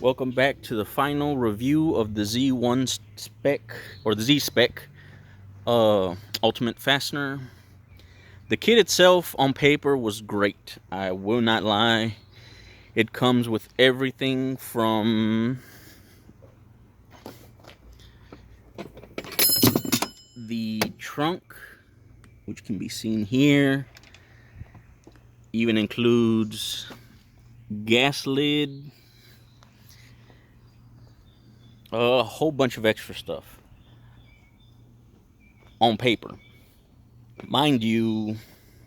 Welcome back to the final review of the Z1 spec or the Zspec Ultimate Fastener. The kit itself on paper was great. I will not lie. It comes with everything from the trunk, which can be seen here, even includes gas lid, a whole bunch of extra stuff on paper. Mind you,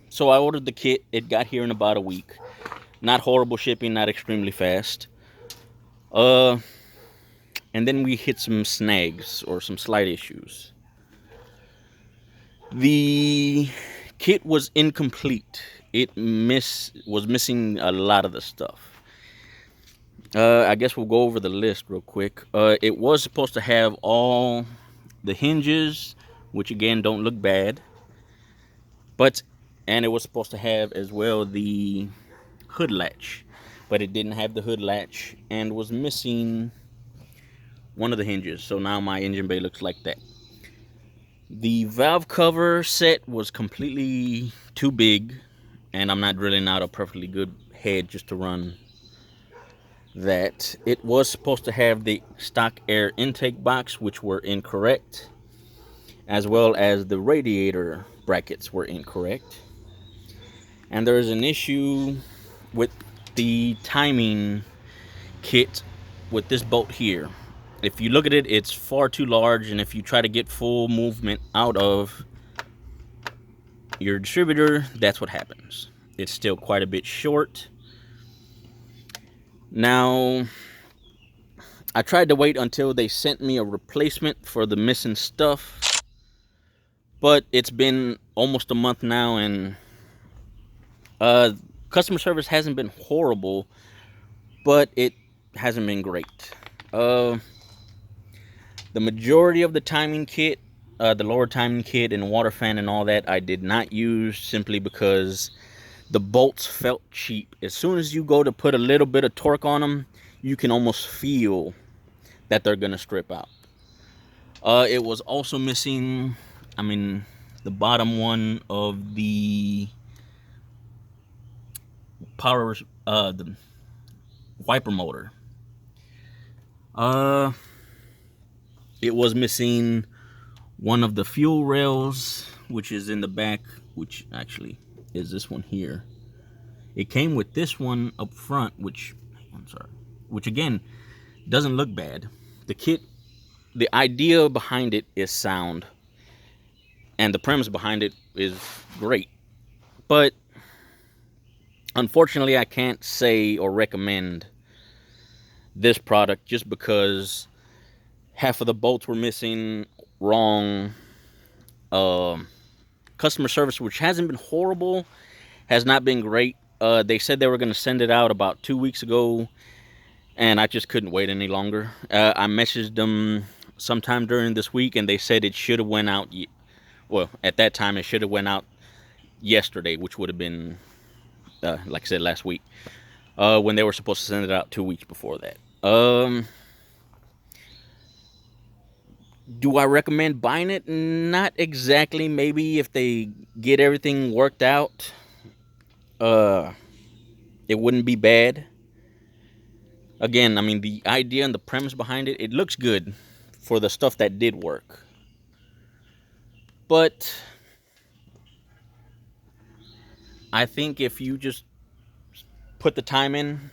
so I ordered the kit. It got here in about a week. Not horrible shipping, not extremely fast. Uh, and then we hit some snags or some slight issues. The kit was incomplete. Was missing a lot of the stuff. I guess we'll go over the list real quick. It was supposed to have all the hinges, which again don't look bad, and it was supposed to have as well the hood latch, but it didn't have the hood latch and was missing one of the hinges. So now my engine bay looks like that. The valve cover set was completely too big, and I'm not drilling out a perfectly good head just to run that. It was supposed to have the stock air intake box, which were incorrect, as well as the radiator brackets were incorrect. And there is an issue with the timing kit with this bolt here. If you look at it, it's far too large, and if you try to get full movement out of your distributor, that's what happens. It's still quite a bit short. Now, I tried to wait until they sent me a replacement for the missing stuff, but it's been almost a month now, and customer service hasn't been horrible, but it hasn't been great. The majority of the timing kit, the lower timing kit and water fan and all that, I did not use simply because the bolts felt cheap. As soon as you go to put a little bit of torque on them, you can almost feel that they're gonna strip out. It was also missing, the bottom one of the power, the wiper motor. It was missing one of the fuel rails, which is in the back, which actually is this one here. It came with this one up front, which again doesn't look bad. The kit, the idea behind it is sound, and the premise behind it is great. But unfortunately, I can't say or recommend this product just because half of the bolts were missing, wrong. Customer service, which hasn't been horrible, has not been great. They said they were going to send it out about 2 weeks ago, and I just couldn't wait any longer. I messaged them sometime during this week, and they said it should have went out. Well, at that time, it should have went out yesterday, which would have been, like I said, last week, when they were supposed to send it out 2 weeks before that. Do I recommend buying it? Not exactly. Maybe if they get everything worked out, it wouldn't be bad. Again, the idea and the premise behind it, it looks good for the stuff that did work. But I think if you just put the time in,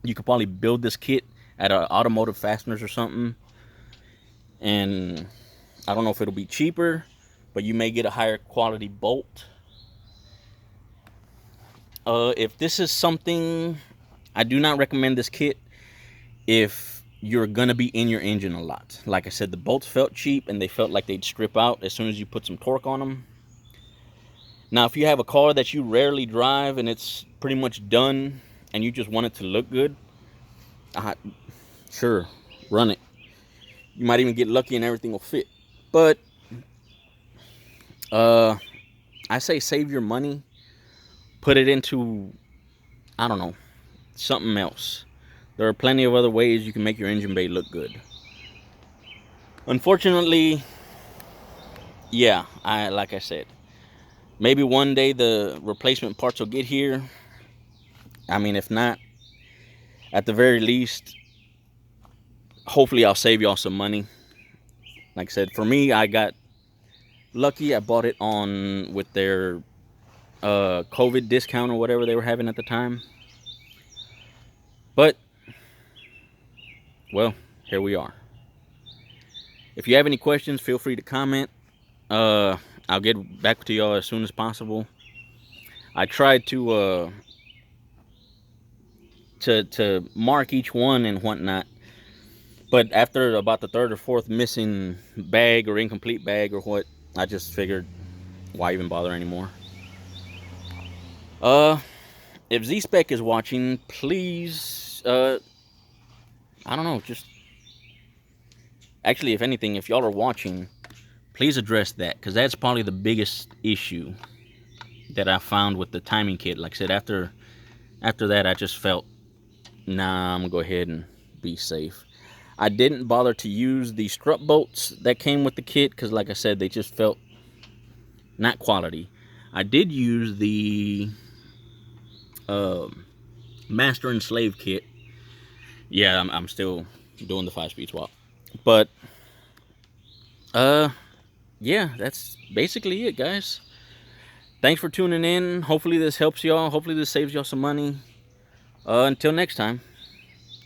you could probably build this kit at automotive fasteners or something. And I don't know if it'll be cheaper, but you may get a higher quality bolt. If this is something, I do not recommend this kit if you're gonna be in your engine a lot. Like I said, the bolts felt cheap and they felt like they'd strip out as soon as you put some torque on them. Now, if you have a car that you rarely drive and it's pretty much done and you just want it to look good, sure, run it. You might even get lucky and everything will fit. But I say save your money, put it into, I don't know, something else. There are plenty of other ways you can make your engine bay look good. Unfortunately, yeah, like I said, maybe one day the replacement parts will get here. I mean, if not, at the very least, hopefully I'll save y'all some money. Like I said, for me, I got lucky. I bought it on with their COVID discount or whatever they were having at the time. But, well, here we are. If you have any questions, feel free to comment. I'll get back to y'all as soon as possible. I tried to mark each one and whatnot, but after about the third or fourth missing bag or incomplete bag or what, I just figured, why even bother anymore? If Zspec is watching, please, I don't know, just actually, if anything, if y'all are watching, please address that, because that's probably the biggest issue that I found with the timing kit. Like I said, after that, I just felt, nah, I'm gonna go ahead and be safe. I didn't bother to use the strut bolts that came with the kit because, like I said, they just felt not quality. I did use the master and slave kit. Yeah, I'm still doing the 5-speed swap, but yeah, that's basically it, guys. Thanks for tuning in. Hopefully this helps y'all. Hopefully this saves y'all some money. Until next time.